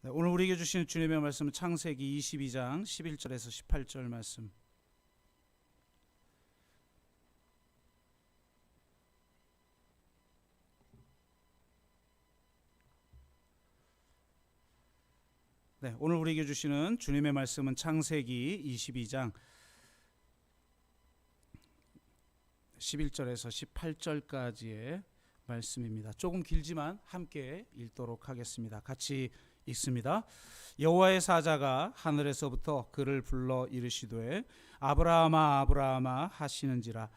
네, 오늘 우리에게 주신 주님의 말씀은 창세기 22장 11절에서 18절 말씀. 네, 오늘 우리에게 주시는 주님의 말씀은 창세기 22장 11절에서 18절까지의 말씀입니다. 조금 길지만 함께 읽도록 하겠습니다. 같이 읽습니다. 여호와의 사자가 하늘에서부터 그를 불러 이르시되 아브라함아 아브라함아 하시는지라.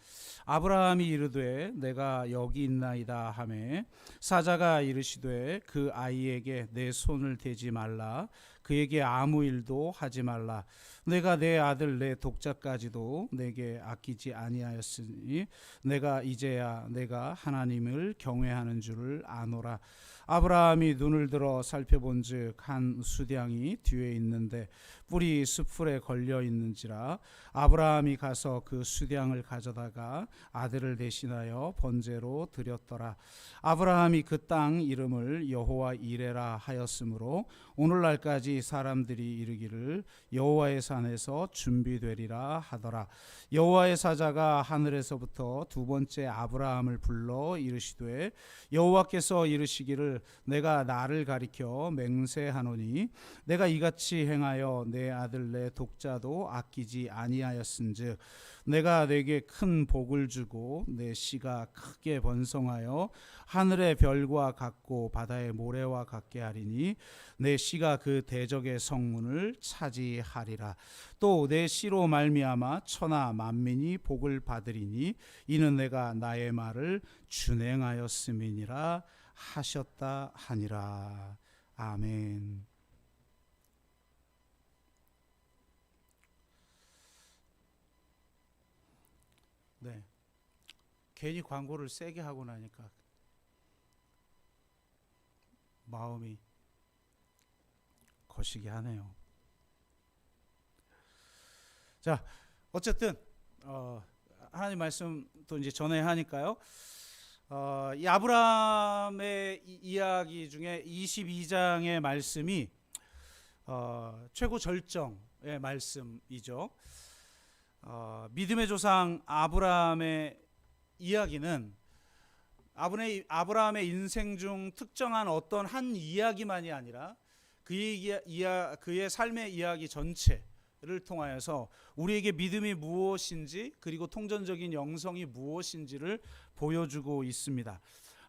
아브라함이 이르되 내가 여기 있나이다 하매 사자가 이르시되 그 아이에게 내 손을 대지 말라. 그에게 아무 일도 하지 말라. 내가 내 아들 내 독자까지도 내게 아끼지 아니하였으니 내가 이제야 내가 하나님을 경외하는 줄을 아노라. 아브라함이 눈을 들어 살펴본즉 한 수량이 뒤에 있는데 뿔이 숯불에 걸려 있는지라. 아브라함이 가서 그 수량을 가져다가 아들을 대신하여 번제로 드렸더라. 아브라함이 그 땅 이름을 여호와 이레라 하였으므로 오늘날까지 사람들이 이르기를 여호와의 산에서 준비되리라 하더라. 여호와의 사자가 하늘에서부터 두 번째 아브라함을 불러 이르시되 여호와께서 이르시기를 내가 나를 가리켜 맹세하노니 내가 이같이 행하여 내 아들 내 독자도 아끼지 아니하였은즉 내가 내게 큰 복을 주고 내 씨가 크게 번성하여 하늘의 별과 같고 바다의 모래와 같게 하리니 내 씨가 그 대적의 성문을 차지하리라. 또 내 씨로 말미암아 천하 만민이 복을 받으리니 이는 내가 나의 말을 준행하였음이니라 하셨다 하니라. 아멘. 네, 괜히 광고를 세게 하고 나니까 마음이 거시기 하네요. 자, 어쨌든 하나님 말씀도 이제 전해야 하니까요. 이 아브라함의 이야기 중에 22장의 말씀이 최고 절정의 말씀이죠. 믿음의 조상 아브라함의 이야기는 아브라함의 인생 중 특정한 어떤 한 이야기만이 아니라 그의 삶의 이야기 전체를 통하여서 우리에게 믿음이 무엇인지 그리고 통전적인 영성이 무엇인지를 보여주고 있습니다.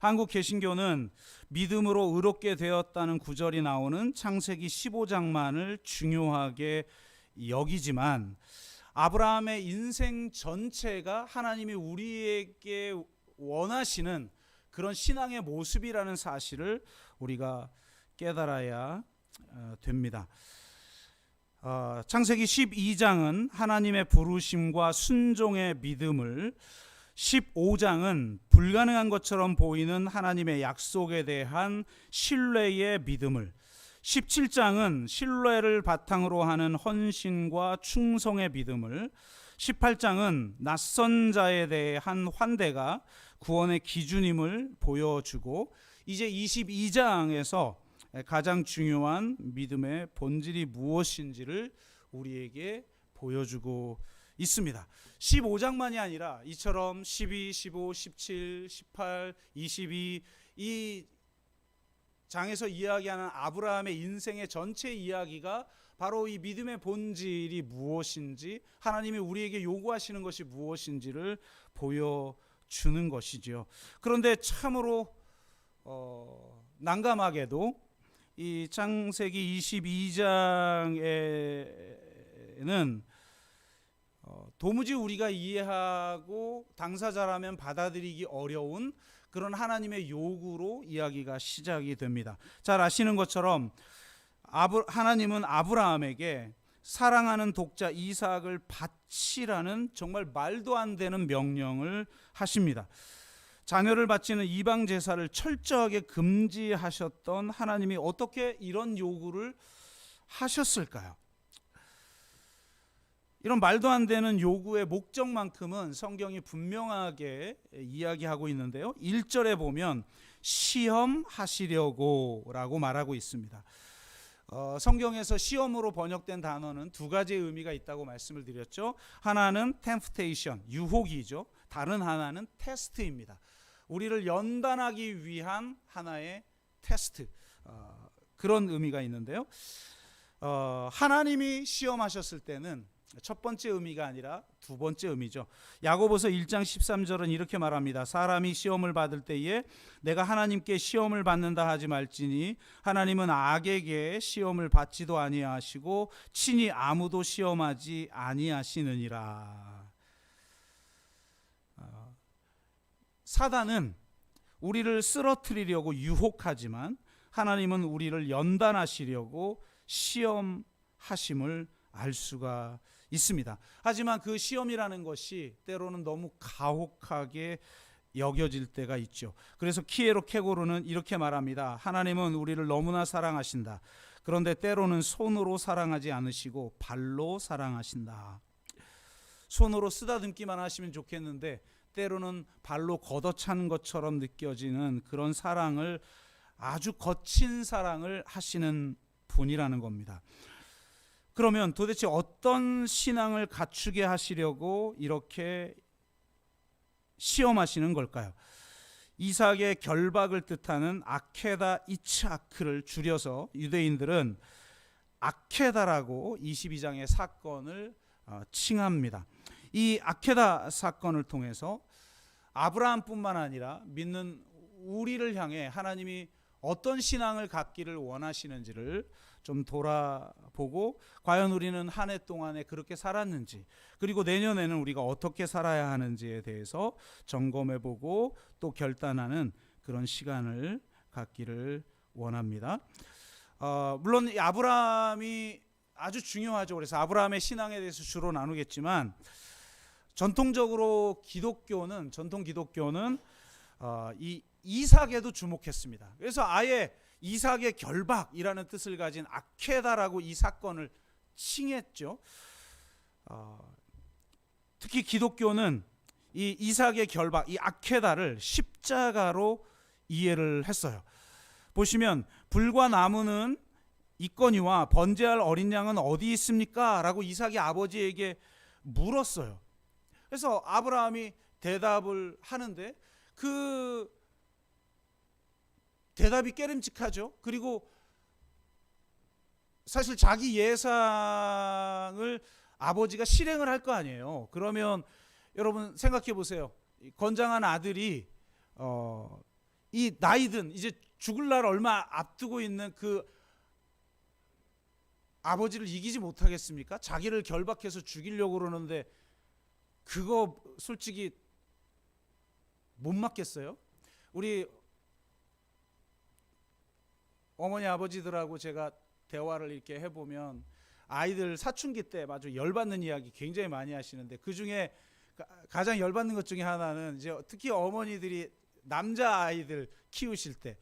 한국 개신교는 믿음으로 의롭게 되었다는 구절이 나오는 창세기 15장만을 중요하게 여기지만 아브라함의 인생 전체가 하나님이 우리에게 원하시는 그런 신앙의 모습이라는 사실을 우리가 깨달아야 됩니다. 창세기 12장은 하나님의 부르심과 순종의 믿음을, 15장은 불가능한 것처럼 보이는 하나님의 약속에 대한 신뢰의 믿음을, 17장은 신뢰를 바탕으로 하는 헌신과 충성의 믿음을, 18장은 낯선 자에 대한 환대가 구원의 기준임을 보여주고 이제 22장에서 가장 중요한 믿음의 본질이 무엇인지를 우리에게 보여주고 있습니다. 15장만이 아니라 이처럼 12, 15, 17, 18, 22 이 장에서 이야기하는 아브라함의 인생의 전체 이야기가 바로 이 믿음의 본질이 무엇인지, 하나님이 우리에게 요구하시는 것이 무엇인지를 보여주는 것이죠. 그런데 참으로 난감하게도 이 창세기 22장에는 도무지 우리가 이해하고 당사자라면 받아들이기 어려운 그런 하나님의 요구로 이야기가 시작이 됩니다. 잘 아시는 것처럼 하나님은 아브라함에게 사랑하는 독자 이삭을 바치라는 정말 말도 안 되는 명령을 하십니다. 자녀를 바치는 이방 제사를 철저하게 금지하셨던 하나님이 어떻게 이런 요구를 하셨을까요? 이런 말도 안 되는 요구의 목적만큼은 성경이 분명하게 이야기하고 있는데요. 1절에 보면 시험하시려고 라고 말하고 있습니다. 성경에서 시험으로 번역된 단어는 두 가지의 의미가 있다고 말씀을 드렸죠. 하나는 temptation, 유혹이죠. 다른 하나는 테스트입니다. 우리를 연단하기 위한 하나의 테스트, 그런 의미가 있는데요. 하나님이 시험하셨을 때는 첫 번째 의미가 아니라 두 번째 의미죠. 야고보서 1장 13절은 이렇게 말합니다. 사람이 시험을 받을 때에 내가 하나님께 시험을 받는다 하지 말지니 하나님은 악에게 시험을 받지도 아니하시고 친히 아무도 시험하지 아니하시느니라. 사단은 우리를 쓰러뜨리려고 유혹하지만 하나님은 우리를 연단하시려고 시험하심을 알 수가 있습니다. 하지만 그 시험이라는 것이 때로는 너무 가혹하게 여겨질 때가 있죠. 그래서 키에로 케고르는 이렇게 말합니다. 하나님은 우리를 너무나 사랑하신다. 그런데 때로는 손으로 사랑하지 않으시고 발로 사랑하신다. 손으로 쓰다듬기만 하시면 좋겠는데 때로는 발로 걷어차는 것처럼 느껴지는 그런 사랑을, 아주 거친 사랑을 하시는 분이라는 겁니다. 그러면 도대체 어떤 신앙을 갖추게 하시려고 이렇게 시험하시는 걸까요? 이삭의 결박을 뜻하는 아케다 이츠하크를 줄여서 유대인들은 아케다라고 22장의 사건을 칭합니다. 이 아케다 사건을 통해서 아브라함뿐만 아니라 믿는 우리를 향해 하나님이 어떤 신앙을 갖기를 원하시는지를 좀 돌아보고 과연 우리는 한 해 동안에 그렇게 살았는지, 그리고 내년에는 우리가 어떻게 살아야 하는지에 대해서 점검해보고 또 결단하는 그런 시간을 갖기를 원합니다. 물론 이 아브라함이 아주 중요하죠. 그래서 아브라함의 신앙에 대해서 주로 나누겠지만 전통 기독교는 이 이삭에도 주목했습니다. 그래서 아예 이삭의 결박이라는 뜻을 가진 아케다라고 이 사건을 칭했죠. 특히 기독교는 이 이삭의 결박, 이 아케다를 십자가로 이해를 했어요. 보시면 불과 나무는 있거니와 번제할 어린 양은 어디 있습니까? 라고 이삭이 아버지에게 물었어요. 그래서 아브라함이 대답을 하는데 그 대답이 깨름직하죠. 그리고 사실 자기 예상을 아버지가 실행을 할 거 아니에요. 그러면 여러분 생각해 보세요. 건장한 아들이 이 나이든 이제 죽을 날 얼마 앞두고 있는 그 아버지를 이기지 못하겠습니까? 자기를 결박해서 죽이려고 그러는데 그거 솔직히 못 맞겠어요? 우리 어머니 아버지들하고 제가 대화를 이렇게 해보면 아이들 사춘기 때 아주 열받는 이야기 굉장히 많이 하시는데 그 중에 가장 열받는 것 중에 하나는 이제 특히 어머니들이 남자 아이들 키우실 때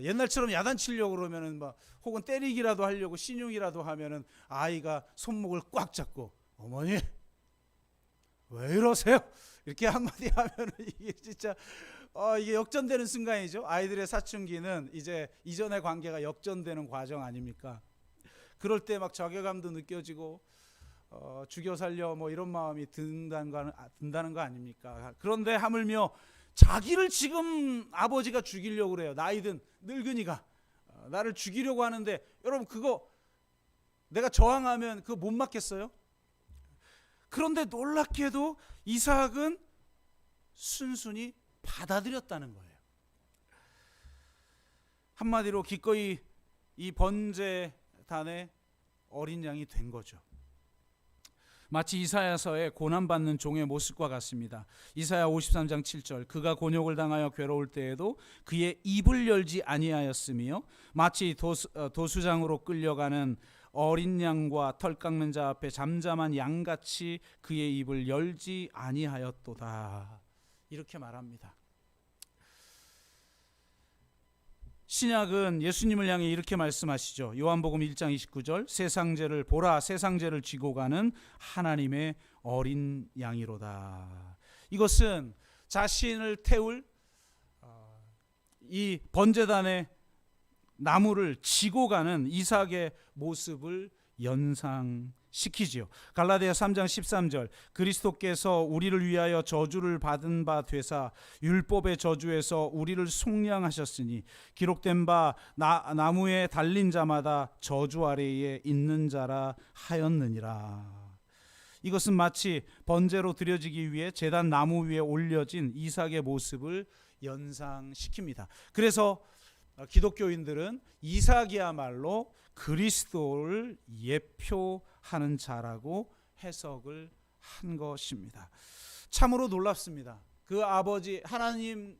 옛날처럼 야단치려고 그러면은 막 혹은 때리기라도 하려고 신용이라도 하면은 아이가 손목을 꽉 잡고 어머니 왜 이러세요? 이렇게 한마디 하면은 이게 진짜 이게 역전되는 순간이죠. 아이들의 사춘기는 이제 이전의 관계가 역전되는 과정 아닙니까? 그럴 때 막 자괴감도 느껴지고 죽여 살려 뭐 이런 마음이 든다는 거 아닙니까? 그런데 하물며 자기를 지금 아버지가 죽이려고 그래요. 나이든 늙은이가 나를 죽이려고 하는데 여러분 그거 내가 저항하면 그거 못 맞겠어요? 그런데 놀랍게도 이삭은 순순히 받아들였다는 거예요. 한마디로 기꺼이 이 번제단의 어린 양이 된 거죠. 마치 이사야서의 고난받는 종의 모습과 같습니다. 이사야 53장 7절 그가 곤욕을 당하여 괴로울 때에도 그의 입을 열지 아니하였으며 마치 도수장으로 끌려가는 어린 양과 털 깎는 자 앞에 잠잠한 양같이 그의 입을 열지 아니하였도다. 이렇게 말합니다. 신약은 예수님을 향해 이렇게 말씀하시죠. 요한복음 1장 29절 세상죄를 보라 세상죄를 지고 가는 하나님의 어린 양이로다. 이것은 자신을 태울 이 번제단의 나무를 지고 가는 이삭의 모습을 연상시키지요. 갈라디아 3장 13절 그리스도께서 우리를 위하여 저주를 받은 바 되사 율법의 저주에서 우리를 속량하셨으니 기록된 바 나무에 달린 자마다 저주 아래에 있는 자라 하였느니라. 이것은 마치 번제로 드려지기 위해 제단 나무 위에 올려진 이삭의 모습을 연상시킵니다. 그래서 기독교인들은 이삭이야말로 그리스도를 예표하는 자라고 해석을 한 것입니다. 참으로 놀랍습니다. 그 아버지 하나님의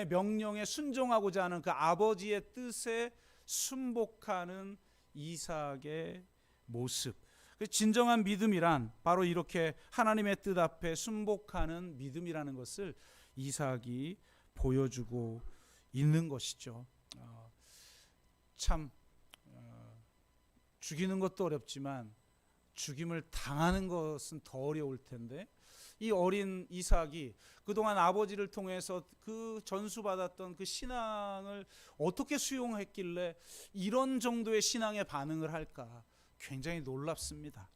명령에 순종하고자 하는 그 아버지의 뜻에 순복하는 이삭의 모습. 진정한 믿음이란 바로 이렇게 하나님의 뜻 앞에 순복하는 믿음이라는 것을 이삭이 보여주고 있는 것이죠. 참 죽이는 것도 어렵지만 죽임을 당하는 것은 더 어려울 텐데 이 어린 이삭이 그동안 아버지를 통해서 그 전수받았던 그 신앙을 어떻게 수용했길래 이런 정도의 신앙의 반응을 할까 굉장히 놀랍습니다.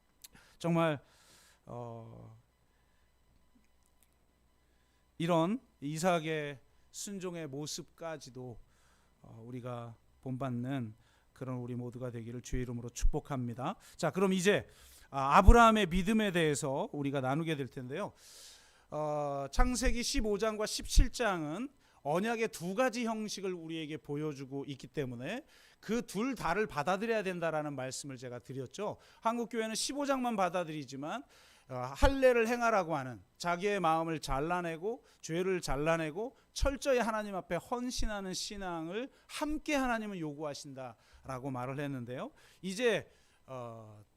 정말 이런 이삭의 순종의 모습까지도 우리가 본받는 그런 우리 모두가 되기를 주의 이름으로 축복합니다. 자, 그럼 이제 아브라함의 믿음에 대해서 우리가 나누게 될 텐데요. 창세기 15장과 17장은 언약의 두 가지 형식을 우리에게 보여주고 있기 때문에 그 둘 다를 받아들여야 된다라는 말씀을 제가 드렸죠. 한국교회는 15장만 받아들이지만 할례를 행하라고 하는 자기의 마음을 잘라내고 죄를 잘라내고 철저히 하나님 앞에 헌신하는 신앙을 함께 하나님은 요구하신다라고 말을 했는데요. 이제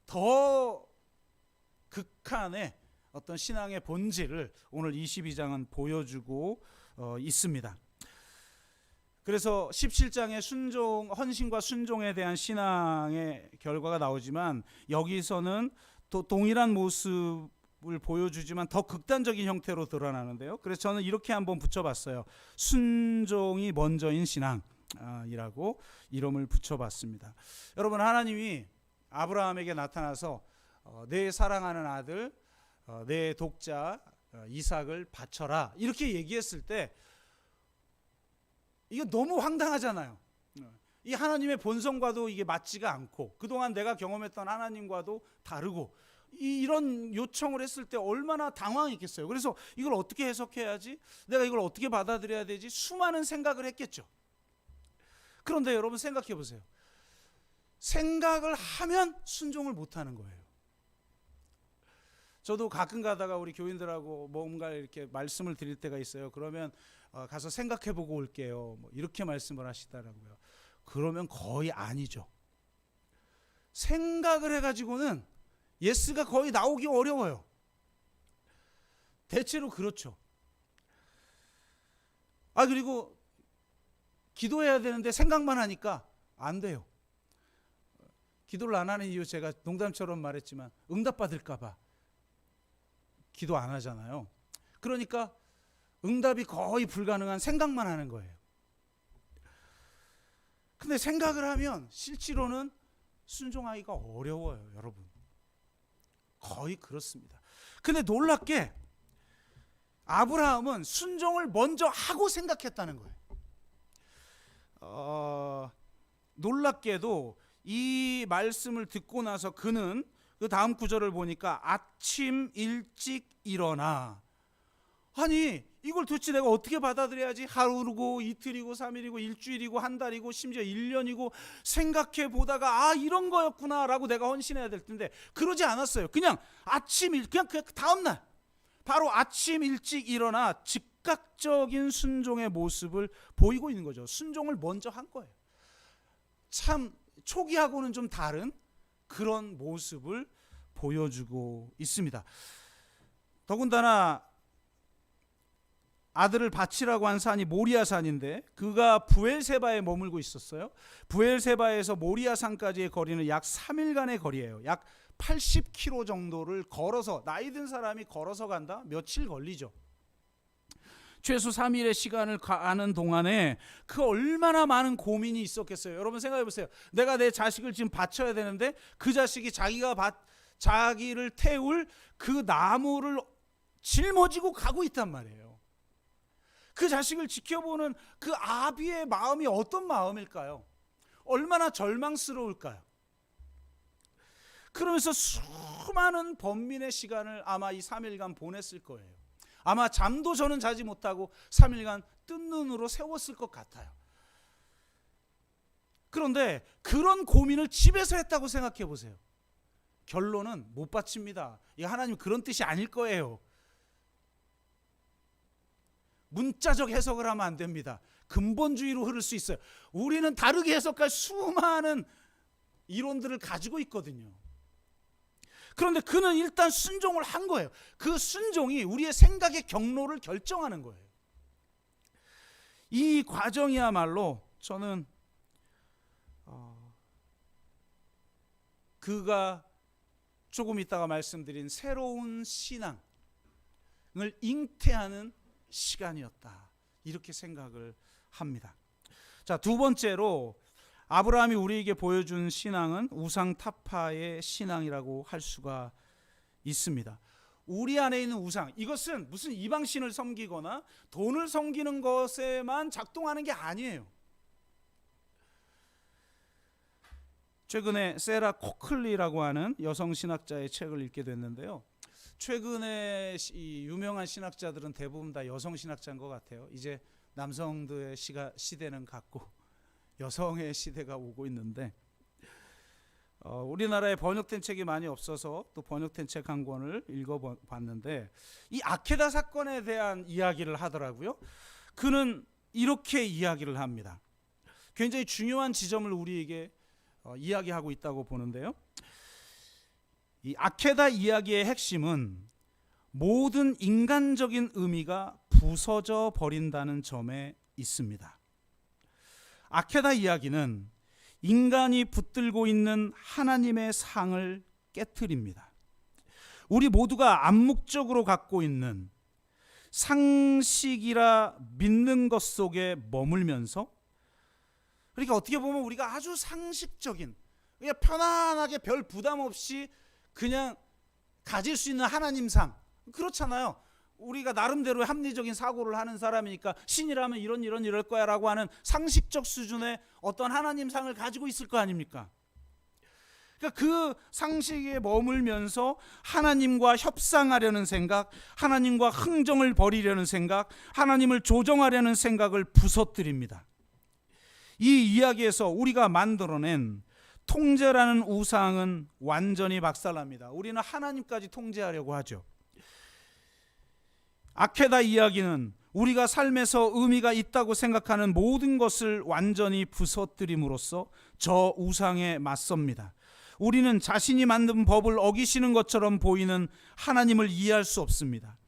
더 극한의 어떤 신앙의 본질을 오늘 22장은 보여주고 있습니다. 그래서 17장의 헌신과 순종에 대한 신앙의 결과가 나오지만 여기서는 또 동일한 모습을 보여주지만 더 극단적인 형태로 드러나는데요. 그래서 저는 이렇게 한번 붙여봤어요. 순종이 먼저인 신앙이라고 이름을 붙여봤습니다. 여러분, 하나님이 아브라함에게 나타나서 내 사랑하는 아들, 내 독자 이삭을 바쳐라 이렇게 얘기했을 때 이거 너무 황당하잖아요. 이 하나님의 본성과도 이게 맞지가 않고 그동안 내가 경험했던 하나님과도 다르고 이런 요청을 했을 때 얼마나 당황했겠어요. 그래서 이걸 어떻게 해석해야지? 내가 이걸 어떻게 받아들여야 되지? 수많은 생각을 했겠죠. 그런데 여러분 생각해 보세요. 생각을 하면 순종을 못하는 거예요. 저도 가끔 가다가 우리 교인들하고 뭔가 이렇게 말씀을 드릴 때가 있어요. 그러면 가서 생각해 보고 올게요. 뭐 이렇게 말씀을 하시더라고요. 그러면 거의 아니죠. 생각을 해가지고는 예스가 거의 나오기 어려워요. 대체로 그렇죠. 그리고 기도해야 되는데 생각만 하니까 안 돼요. 기도를 안 하는 이유 제가 농담처럼 말했지만 응답받을까 봐 기도 안 하잖아요. 그러니까 응답이 거의 불가능한 생각만 하는 거예요. 근데 생각을 하면 실제로는 순종하기가 어려워요, 여러분. 거의 그렇습니다. 근데 놀랍게 아브라함은 순종을 먼저 하고 생각했다는 거예요. 놀랍게도 이 말씀을 듣고 나서 그는 그 다음 구절을 보니까 아침 일찍 일어나. 아니 이걸 도대체 내가 어떻게 받아들여야지? 하루고 이틀이고 3일이고 일주일이고 한 달이고 심지어 1년이고 생각해 보다가 이런 거였구나 라고 내가 헌신해야 될 텐데 그러지 않았어요. 그냥 그냥 그 다음날 바로 아침 일찍 일어나 즉각적인 순종의 모습을 보이고 있는 거죠. 순종을 먼저 한 거예요. 참 초기하고는 좀 다른 그런 모습을 보여주고 있습니다. 더군다나 아들을 바치라고 한 산이 모리아 산인데 그가 부엘세바에 머물고 있었어요. 부엘세바에서 모리아 산까지의 거리는 약 3일간의 거리예요. 약 80km 정도를 걸어서, 나이 든 사람이 걸어서 간다? 며칠 걸리죠. 최소 3일의 시간을 가는 동안에 그 얼마나 많은 고민이 있었겠어요. 여러분 생각해 보세요. 내가 내 자식을 지금 바쳐야 되는데 그 자식이 자기를 태울 그 나무를 짊어지고 가고 있단 말이에요. 그 자식을 지켜보는 그 아비의 마음이 어떤 마음일까요? 얼마나 절망스러울까요? 그러면서 수많은 번민의 시간을 아마 이 3일간 보냈을 거예요. 아마 잠도 저는 자지 못하고 3일간 뜬 눈으로 세웠을 것 같아요. 그런데 그런 고민을 집에서 했다고 생각해 보세요. 결론은 못 바칩니다. 이 하나님 그런 뜻이 아닐 거예요. 문자적 해석을 하면 안 됩니다. 근본주의로 흐를 수 있어요. 우리는 다르게 해석할 수많은 이론들을 가지고 있거든요. 그런데 그는 일단 순종을 한 거예요. 그 순종이 우리의 생각의 경로를 결정하는 거예요. 이 과정이야말로 저는 그가 조금 있다가 말씀드린 새로운 신앙을 잉태하는 시간이었다. 이렇게 생각을 합니다. 자, 두 번째로 아브라함이 우리에게 보여준 신앙은 우상 타파의 신앙이라고 할 수가 있습니다. 우리 안에 있는 우상, 이것은 무슨 이방신을 섬기거나 돈을 섬기는 것에만 작동하는 게 아니에요. 최근에 세라 코클리라고 하는 여성 신학자의 책을 읽게 됐는데요. 최근에 이 유명한 신학자들은 대부분 다 여성 신학자인 것 같아요. 이제 남성들의 시대는 갔고 여성의 시대가 오고 있는데 우리나라에 번역된 책이 많이 없어서 또 번역된 책 한 권을 읽어봤는데 이 아케다 사건에 대한 이야기를 하더라고요. 그는 이렇게 이야기를 합니다. 굉장히 중요한 지점을 우리에게 이야기하고 있다고 보는데요. 이 아케다 이야기의 핵심은 모든 인간적인 의미가 부서져 버린다는 점에 있습니다. 아케다 이야기는 인간이 붙들고 있는 하나님의 상을 깨트립니다. 우리 모두가 암묵적으로 갖고 있는 상식이라 믿는 것 속에 머물면서, 그러니까 어떻게 보면 우리가 아주 상식적인, 그냥 편안하게 별 부담 없이 그냥 가질 수 있는 하나님상, 그렇잖아요. 우리가 나름대로 합리적인 사고를 하는 사람이니까 신이라면 이럴 거야 라고 하는 상식적 수준의 어떤 하나님상을 가지고 있을 거 아닙니까? 그러니까 그 상식에 머물면서 하나님과 협상하려는 생각, 하나님과 흥정을 벌이려는 생각, 하나님을 조정하려는 생각을 부서뜨립니다. 이 이야기에서 우리가 만들어낸 통제라는 우상은 완전히 박살납니다. 우리는 하나님까지 통제하려고 하죠. 아케다 이야기는 우리가 삶에서 의미가 있다고 생각하는 모든 것을 완전히 부서뜨림으로써 저 우상에 맞섭니다. 우리는 자신이 만든 법을 어기시는 것처럼 보이는 하나님을 이해할 수 없습니다.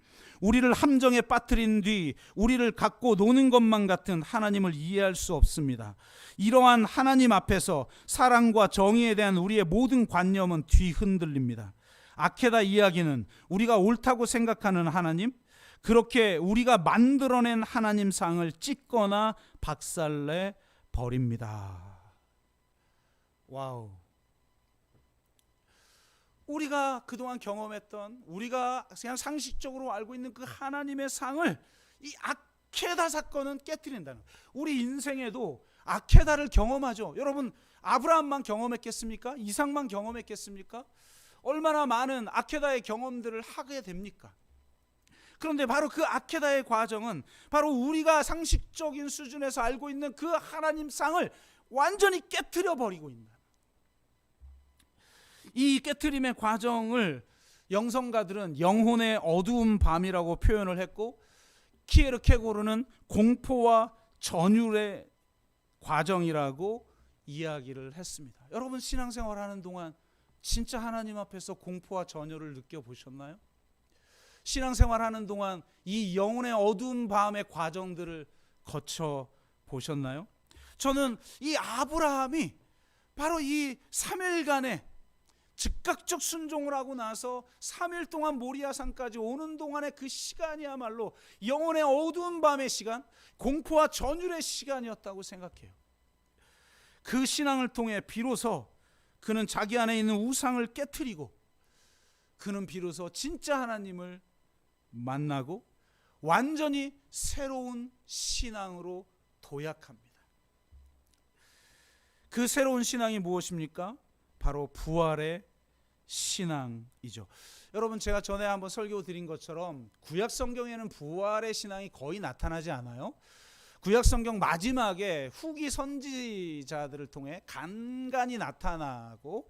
우리를 함정에 빠뜨린 뒤 우리를 갖고 노는 것만 같은 하나님을 이해할 수 없습니다. 이러한 하나님 앞에서 사랑과 정의에 대한 우리의 모든 관념은 뒤흔들립니다. 아케다 이야기는 우리가 옳다고 생각하는 하나님, 그렇게 우리가 만들어낸 하나님상을 찢거나 박살내 버립니다. 와우. 우리가 그동안 경험했던, 우리가 그냥 상식적으로 알고 있는 그 하나님의 상을 이 아케다 사건은 깨트린다는 거예요. 우리 인생에도 아케다를 경험하죠. 여러분, 아브라함만 경험했겠습니까? 이삭만 경험했겠습니까? 얼마나 많은 아케다의 경험들을 하게 됩니까? 그런데 바로 그 아케다의 과정은 바로 우리가 상식적인 수준에서 알고 있는 그 하나님상을 완전히 깨트려 버리고 있다. 이 깨트림의 과정을 영성가들은 영혼의 어두운 밤이라고 표현을 했고, 키에르케고르는 공포와 전율의 과정이라고 이야기를 했습니다. 여러분, 신앙생활하는 동안 진짜 하나님 앞에서 공포와 전율을 느껴보셨나요? 신앙생활하는 동안 이 영혼의 어두운 밤의 과정들을 거쳐 보셨나요? 저는 이 아브라함이 바로 이 3일간의 즉각적 순종을 하고 나서 3일 동안 모리아산까지 오는 동안의 그 시간이야말로 영혼의 어두운 밤의 시간, 공포와 전율의 시간이었다고 생각해요. 그 신앙을 통해 비로소 그는 자기 안에 있는 우상을 깨트리고 그는 비로소 진짜 하나님을 만나고 완전히 새로운 신앙으로 도약합니다. 그 새로운 신앙이 무엇입니까? 바로 부활의 신앙이죠. 여러분, 제가 전에 한번 설교 드린 것처럼 구약 성경에는 부활의 신앙이 거의 나타나지 않아요. 구약 성경 마지막에 후기 선지자들을 통해 간간히 나타나고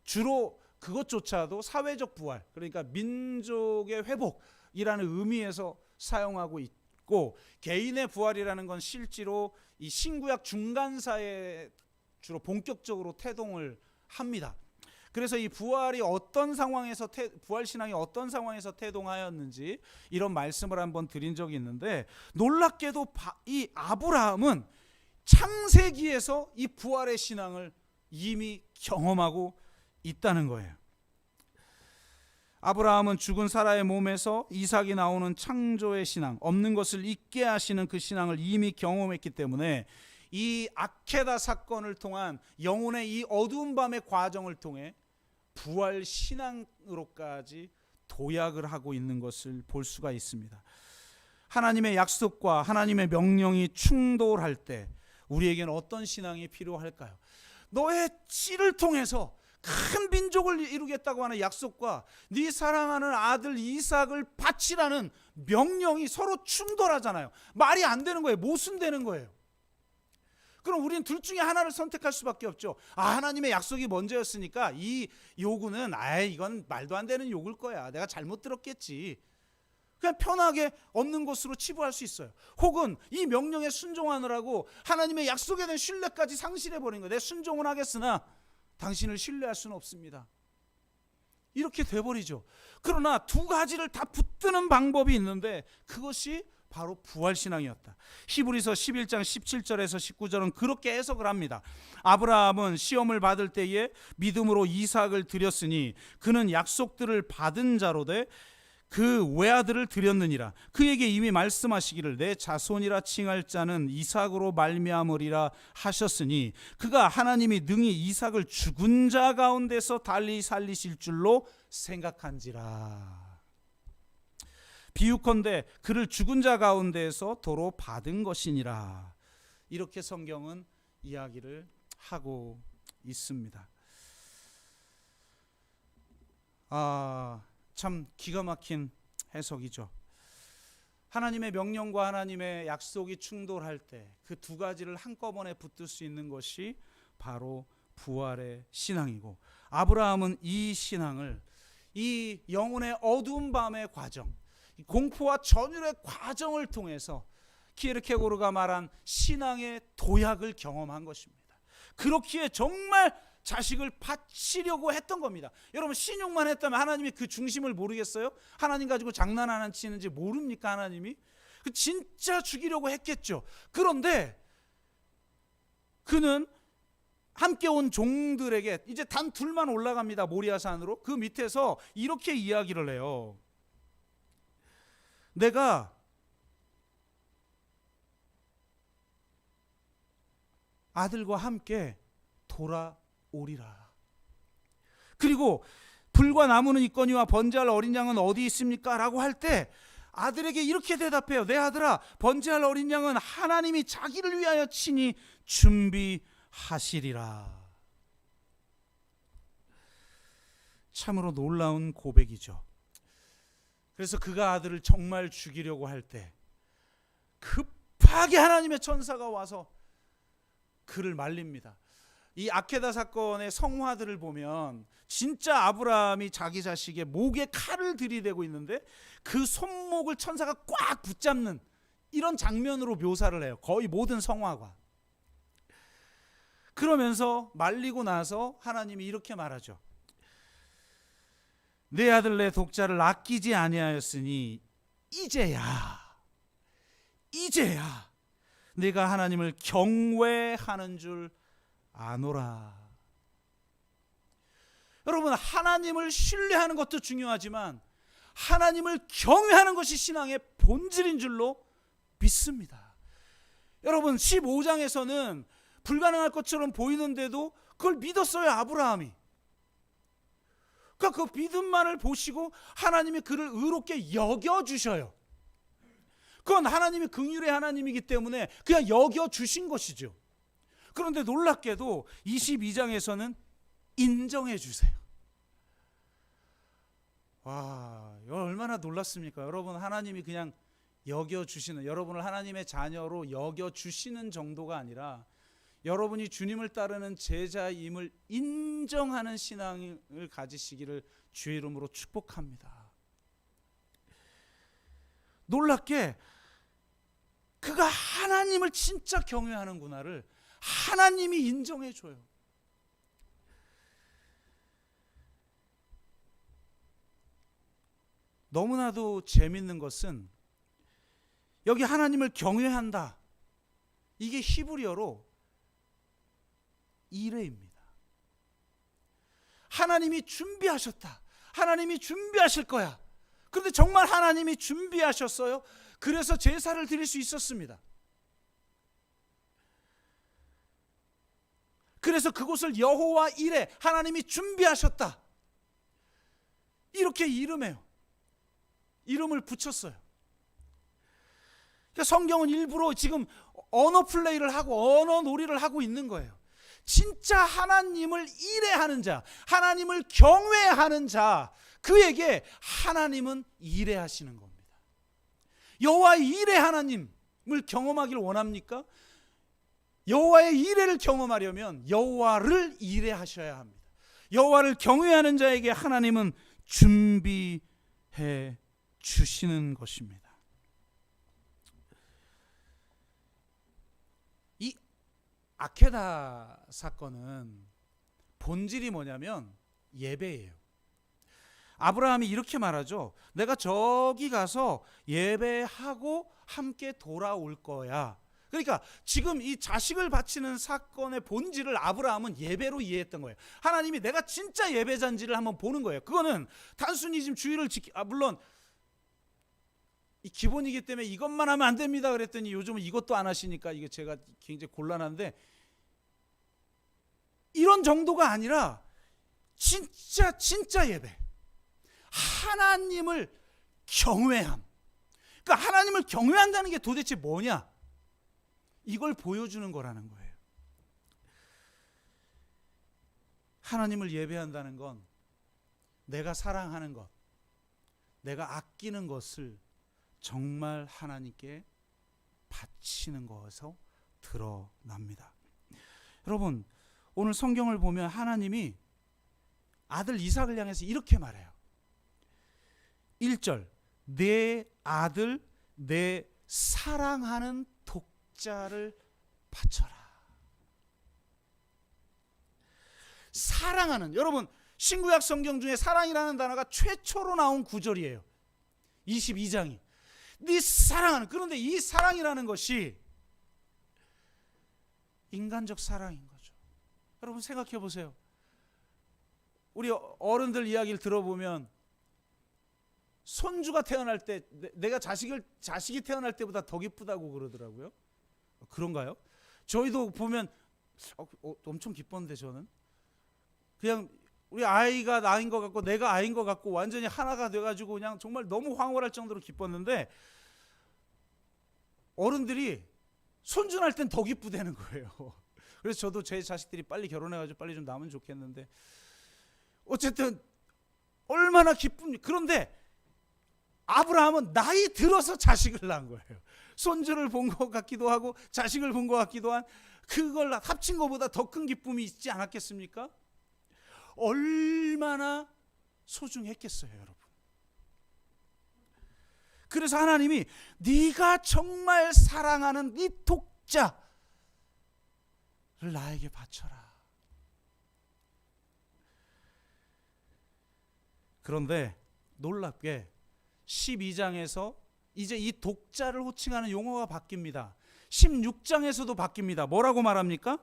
주로 그것조차도 사회적 부활, 그러니까 민족의 회복이라는 의미에서 사용하고 있고, 개인의 부활이라는 건 실제로 이 신구약 중간사에 주로 본격적으로 태동을 합니다. 그래서 이 부활이 어떤 상황에서 부활 신앙이 어떤 상황에서 태동하였는지 이런 말씀을 한번 드린 적이 있는데, 놀랍게도 이 아브라함은 창세기에서 이 부활의 신앙을 이미 경험하고 있다는 거예요. 아브라함은 죽은 사라의 몸에서 이삭이 나오는 창조의 신앙, 없는 것을 있게 하시는 그 신앙을 이미 경험했기 때문에 이 아케다 사건을 통한 영혼의 이 어두운 밤의 과정을 통해 부활 신앙으로까지 도약을 하고 있는 것을 볼 수가 있습니다. 하나님의 약속과 하나님의 명령이 충돌할 때 우리에게는 어떤 신앙이 필요할까요? 너의 씨를 통해서 큰 민족을 이루겠다고 하는 약속과 네 사랑하는 아들 이삭을 바치라는 명령이 서로 충돌하잖아요. 말이 안 되는 거예요. 모순되는 거예요. 그럼 우리는 둘 중에 하나를 선택할 수밖에 없죠. 하나님의 약속이 먼저였으니까 이 요구는 이건 말도 안 되는 요구일 거야. 내가 잘못 들었겠지. 그냥 편하게 없는 것으로 치부할 수 있어요. 혹은 이 명령에 순종하느라고 하나님의 약속에 대한 신뢰까지 상실해버린 거예요. 내가 순종을 하겠으나 당신을 신뢰할 수는 없습니다. 이렇게 돼버리죠. 그러나 두 가지를 다 붙드는 방법이 있는데 그것이 바로 부활신앙이었다. 히브리서 11장 17절에서 19절은 그렇게 해석을 합니다. 아브라함은 시험을 받을 때에 믿음으로 이삭을 드렸으니 그는 약속들을 받은 자로 돼 그 외아들을 드렸느니라. 그에게 이미 말씀하시기를 내 자손이라 칭할 자는 이삭으로 말미암으리라 하셨으니 그가 하나님이 능히 이삭을 죽은 자 가운데서 달리 살리실 줄로 생각한지라. 비유컨대 그를 죽은 자 가운데에서 도로 받은 것이니라. 이렇게 성경은 이야기를 하고 있습니다. 참 기가 막힌 해석이죠. 하나님의 명령과 하나님의 약속이 충돌할 때 그 두 가지를 한꺼번에 붙들 수 있는 것이 바로 부활의 신앙이고, 아브라함은 이 신앙을 이 영혼의 어두운 밤의 과정, 공포와 전율의 과정을 통해서 키에르케고르가 말한 신앙의 도약을 경험한 것입니다. 그렇기에 정말 자식을 바치려고 했던 겁니다. 여러분, 신용만 했다면 하나님이 그 중심을 모르겠어요? 하나님 가지고 장난 안 치는지 모릅니까? 하나님이 진짜 죽이려고 했겠죠. 그런데 그는 함께 온 종들에게 이제 단 둘만 올라갑니다. 모리아산으로. 그 밑에서 이렇게 이야기를 해요. 내가 아들과 함께 돌아오리라. 그리고 불과 나무는 있거니와 번제할 어린 양은 어디 있습니까? 라고 할 때 아들에게 이렇게 대답해요. 내 아들아, 번제할 어린 양은 하나님이 자기를 위하여 친히 준비하시리라. 참으로 놀라운 고백이죠. 그래서 그가 아들을 정말 죽이려고 할 때 급하게 하나님의 천사가 와서 그를 말립니다. 이 아케다 사건의 성화들을 보면 진짜 아브라함이 자기 자식의 목에 칼을 들이대고 있는데 그 손목을 천사가 꽉 붙잡는 이런 장면으로 묘사를 해요. 거의 모든 성화가. 그러면서 말리고 나서 하나님이 이렇게 말하죠. 내 아들 내 독자를 아끼지 아니하였으니 이제야 내가 하나님을 경외하는 줄 아노라. 여러분, 하나님을 신뢰하는 것도 중요하지만 하나님을 경외하는 것이 신앙의 본질인 줄로 믿습니다. 여러분, 15장에서는 불가능할 것처럼 보이는데도 그걸 믿었어요, 아브라함이. 그러니까 그 믿음만을 보시고 하나님이 그를 의롭게 여겨주셔요. 그건 하나님이 긍휼의 하나님이기 때문에 그냥 여겨주신 것이죠. 그런데 놀랍게도 22장에서는 인정해 주세요. 와, 이거 얼마나 놀랐습니까? 여러분, 하나님이 그냥 여겨주시는, 여러분을 하나님의 자녀로 여겨주시는 정도가 아니라 여러분이 주님을 따르는 제자임을 인정하는 신앙을 가지시기를 주의 이름으로 축복합니다. 놀랍게 그가 하나님을 진짜 경외하는구나를 하나님이 인정해 줘요. 너무나도 재밌는 것은 여기 하나님을 경외한다, 이게 히브리어로 이레입니다. 하나님이 준비하셨다, 하나님이 준비하실 거야. 그런데 정말 하나님이 준비하셨어요. 그래서 제사를 드릴 수 있었습니다. 그래서 그곳을 여호와 이레, 하나님이 준비하셨다, 이렇게 이름해요. 이름을 붙였어요. 그러니까 성경은 일부러 지금 언어 플레이를 하고 언어 놀이를 하고 있는 거예요. 진짜 하나님을 이레하는 자, 하나님을 경외하는 자, 그에게 하나님은 이레하시는 겁니다. 여호와의 이레 하나님을 경험하길 원합니까? 여호와의 이레를 경험하려면 여호와를 이레하셔야 합니다. 여호와를 경외하는 자에게 하나님은 준비해 주시는 것입니다. 이 아케다 사건은 본질이 뭐냐면 예배예요. 아브라함이 이렇게 말하죠. 내가 저기 가서 예배하고 함께 돌아올 거야. 그러니까 지금 이 자식을 바치는 사건의 본질을 아브라함은 예배로 이해했던 거예요. 하나님이 내가 진짜 예배자인지를 한번 보는 거예요. 그거는 단순히 지금 주의를 물론 이 기본이기 때문에 이것만 하면 안 됩니다 그랬더니 요즘은 이것도 안 하시니까 이게 제가 굉장히 곤란한데, 이런 정도가 아니라 진짜 예배, 하나님을 경외함. 그러니까 하나님을 경외한다는 게 도대체 뭐냐, 이걸 보여주는 거라는 거예요. 하나님을 예배한다는 건 내가 사랑하는 것, 내가 아끼는 것을 정말 하나님께 바치는 것에서 드러납니다. 여러분, 오늘 성경을 보면 하나님이 아들 이삭을 향해서 이렇게 말해요. 1절, 내 아들, 내 사랑하는 독자를 바쳐라. 사랑하는, 여러분 신구약 성경 중에 사랑이라는 단어가 최초로 나온 구절이에요. 22장이 네 사랑하는. 그런데 이 사랑이라는 것이 인간적 사랑인 거죠. 여러분 생각해 보세요. 우리 어른들 이야기를 들어보면 손주가 태어날 때 내가 자식이 태어날 때보다 더 기쁘다고 그러더라고요. 그런가요? 저희도 보면 엄청 기뻤는데, 저는 그냥 우리 아이가 나인 것 같고 내가 아이인 것 같고 완전히 하나가 돼가지고 그냥 정말 너무 황홀할 정도로 기뻤는데, 어른들이 손주 날 땐 더 기쁘다는 거예요. 그래서 저도 제 자식들이 빨리 결혼해가지고 빨리 좀 나면 좋겠는데, 어쨌든 얼마나 기쁩니까? 그런데 아브라함은 나이 들어서 자식을 낳은 거예요. 손주를 본 것 같기도 하고 자식을 본 것 같기도 한, 그걸 합친 것보다 더 큰 기쁨이 있지 않았겠습니까? 얼마나 소중했겠어요, 여러분. 그래서 하나님이 네가 정말 사랑하는 네 독자를 나에게 바쳐라. 그런데 놀랍게 12장에서 이제 이 독자를 호칭하는 용어가 바뀝니다. 16장에서도 바뀝니다. 뭐라고 말합니까?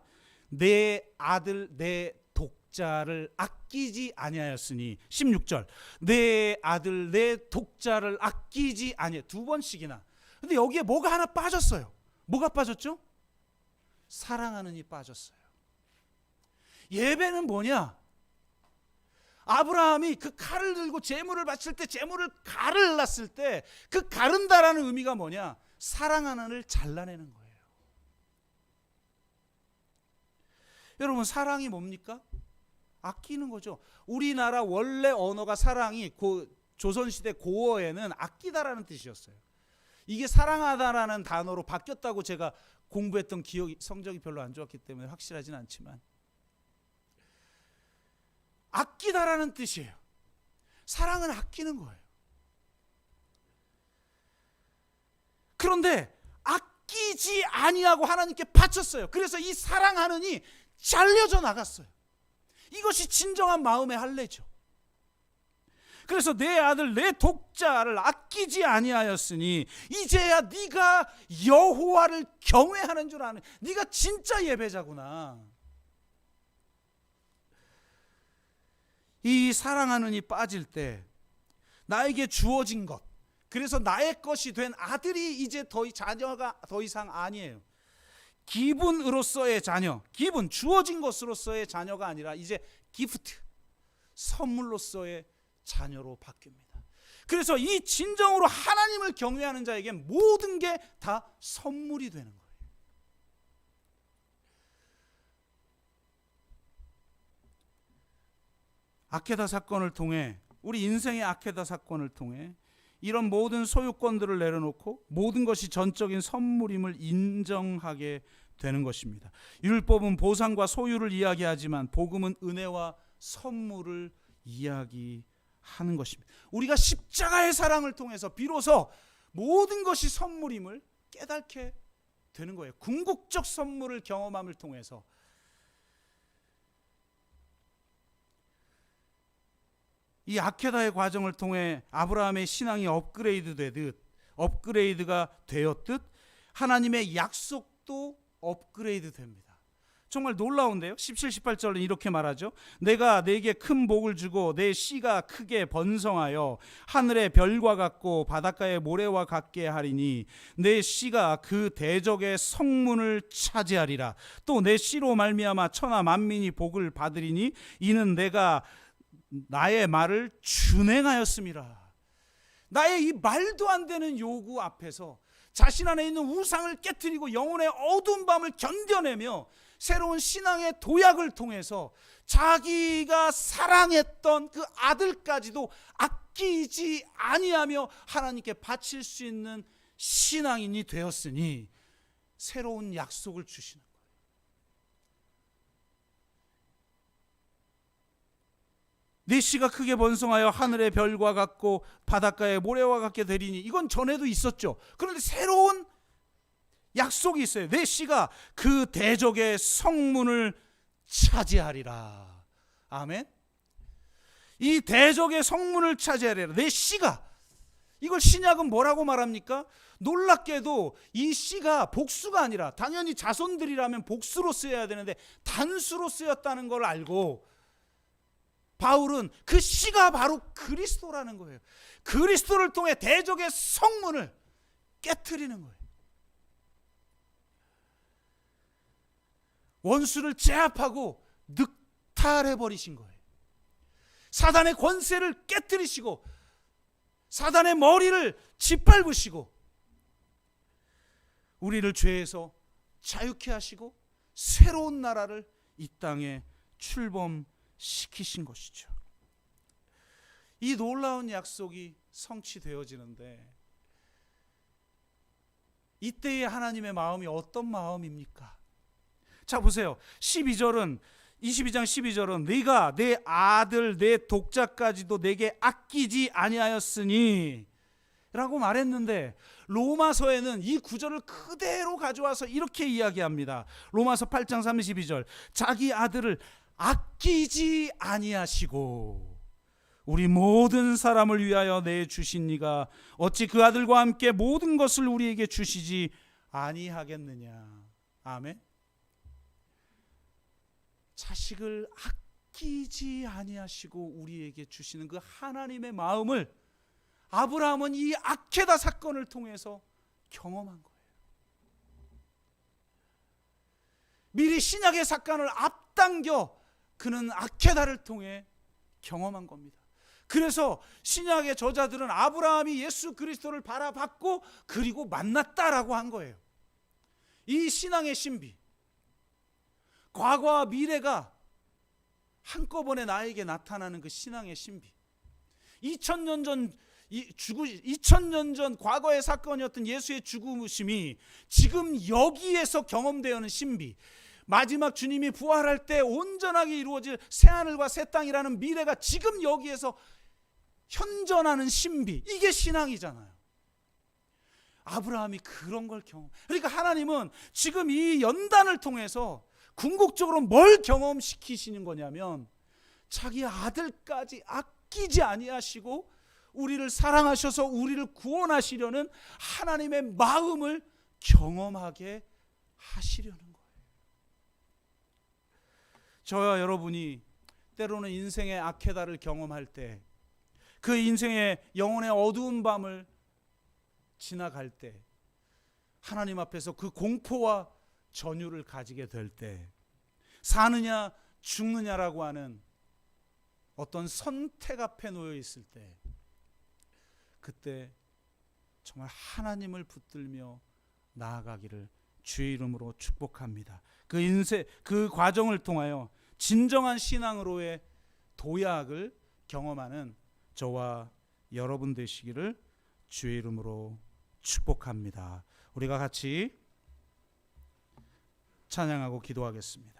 내 아들, 내 독자. 독자를 아끼지 아니하였으니 16절 내 아들 내 독자를 아끼지 아니하 두 번씩이나. 근데 여기에 뭐가 하나 빠졌어요. 뭐가 빠졌죠? 사랑하는이 빠졌어요. 예배는 뭐냐? 아브라함이 그 칼을 들고 제물을 바칠 때 제물을 가르렀을 때 그 가른다라는 의미가 뭐냐? 사랑하는을 잘라내는 거예요. 여러분 사랑이 뭡니까? 아끼는 거죠. 우리나라 원래 언어가 사랑이 조선시대 고어에는 아끼다라는 뜻이었어요. 이게 사랑하다라는 단어로 바뀌었다고 제가 공부했던 기억이 성적이 별로 안 좋았기 때문에 확실하진 않지만 아끼다라는 뜻이에요. 사랑은 아끼는 거예요. 그런데 아끼지 아니하고 하나님께 바쳤어요. 그래서 이 사랑하느니 잘려져 나갔어요. 이것이 진정한 마음의 할례죠. 그래서 내 아들 내 독자를 아끼지 아니하였으니 이제야 네가 여호와를 경외하는 줄 아는, 네가 진짜 예배자구나. 이 사랑하느니 빠질 때 나에게 주어진 것, 그래서 나의 것이 된 아들이 이제 자녀가 더 이상 아니에요. 기분으로서의 자녀, 기분, 주어진 것으로서의 자녀가 아니라 이제 기프트, 선물로서의 자녀로 바뀝니다. 그래서 이 진정으로 하나님을 경외하는 자에게 모든 게 다 선물이 되는 거예요. 아케다 사건을 통해, 우리 인생의 아케다 사건을 통해 이런 모든 소유권들을 내려놓고 모든 것이 전적인 선물임을 인정하게 되는 것입니다. 율법은 보상과 소유를 이야기하지만 복음은 은혜와 선물을 이야기하는 것입니다. 우리가 십자가의 사랑을 통해서 비로소 모든 것이 선물임을 깨닫게 되는 거예요. 궁극적 선물을 경험함을 통해서. 이 아케다의 과정을 통해 아브라함의 신앙이 업그레이드가 되었듯 하나님의 약속도 업그레이드 됩니다. 정말 놀라운데요. 17, 18절은 이렇게 말하죠. 내가 네게 큰 복을 주고 내 씨가 크게 번성하여 하늘의 별과 같고 바닷가의 모래와 같게 하리니 내 씨가 그 대적의 성문을 차지하리라. 또 내 씨로 말미암아 천하 만민이 복을 받으리니 이는 내가 나의 말을 준행하였음이라. 나의 이 말도 안 되는 요구 앞에서 자신 안에 있는 우상을 깨트리고 영혼의 어두운 밤을 견뎌내며 새로운 신앙의 도약을 통해서 자기가 사랑했던 그 아들까지도 아끼지 아니하며 하나님께 바칠 수 있는 신앙인이 되었으니 새로운 약속을 주시는 거예요. 네 씨가 크게 번성하여 하늘의 별과 같고 바닷가의 모래와 같게 되리니, 이건 전에도 있었죠. 그런데 새로운 약속이 있어요. 내 씨가 그 대적의 성문을 차지하리라. 아멘. 이 대적의 성문을 차지하리라. 내 씨가, 이걸 신약은 뭐라고 말합니까? 놀랍게도 이 씨가 복수가 아니라, 당연히 자손들이라면 복수로 쓰여야 되는데 단수로 쓰였다는 걸 알고 바울은 그 씨가 바로 그리스도라는 거예요. 그리스도를 통해 대적의 성문을 깨트리는 거예요. 원수를 제압하고 늑탈해 버리신 거예요. 사단의 권세를 깨트리시고 사단의 머리를 짓밟으시고 우리를 죄에서 자유케 하시고 새로운 나라를 이 땅에 출범시키신 것이죠. 이 놀라운 약속이 성취되어지는데 이때의 하나님의 마음이 어떤 마음입니까? 자 보세요. 22장 12절은 네가 내 아들 내 독자까지도 내게 아끼지 아니하였으니 라고 말했는데 로마서에는 이 구절을 그대로 가져와서 이렇게 이야기합니다. 로마서 8장 32절 자기 아들을 아끼지 아니하시고 우리 모든 사람을 위하여 내주신 이가 어찌 그 아들과 함께 모든 것을 우리에게 주시지 아니하겠느냐. 아멘. 자식을 아끼지 아니하시고 우리에게 주시는 그 하나님의 마음을 아브라함은 이 아케다 사건을 통해서 경험한 거예요. 미리 신약의 사건을 앞당겨 그는 아케다를 통해 경험한 겁니다. 그래서 신약의 저자들은 아브라함이 예수 그리스도를 바라봤고 그리고 만났다라고 한 거예요. 이 신앙의 신비, 과거와 미래가 한꺼번에 나에게 나타나는 그 신앙의 신비, 2000년 전 과거의 사건이었던 예수의 죽으심이 지금 여기에서 경험되어는 신비, 마지막 주님이 부활할 때 온전하게 이루어질 새하늘과 새 땅이라는 미래가 지금 여기에서 현존하는 신비, 이게 신앙이잖아요. 아브라함이 그런 걸 그러니까 하나님은 지금 이 연단을 통해서 궁극적으로 뭘 경험시키시는 거냐면 자기 아들까지 아끼지 아니하시고 우리를 사랑하셔서 우리를 구원하시려는 하나님의 마음을 경험하게 하시려는 거예요. 저와 여러분이 때로는 인생의 아케다를 경험할 때, 그 인생의 영혼의 어두운 밤을 지나갈 때, 하나님 앞에서 그 공포와 전율을 가지게 될 때, 사느냐 죽느냐라고 하는 어떤 선택 앞에 놓여 있을 때, 그때 정말 하나님을 붙들며 나아가기를 주의 이름으로 축복합니다. 그 인생, 그 과정을 통하여 진정한 신앙으로의 도약을 경험하는 저와 여러분 되시기를 주의 이름으로 축복합니다. 우리가 같이 찬양하고 기도하겠습니다.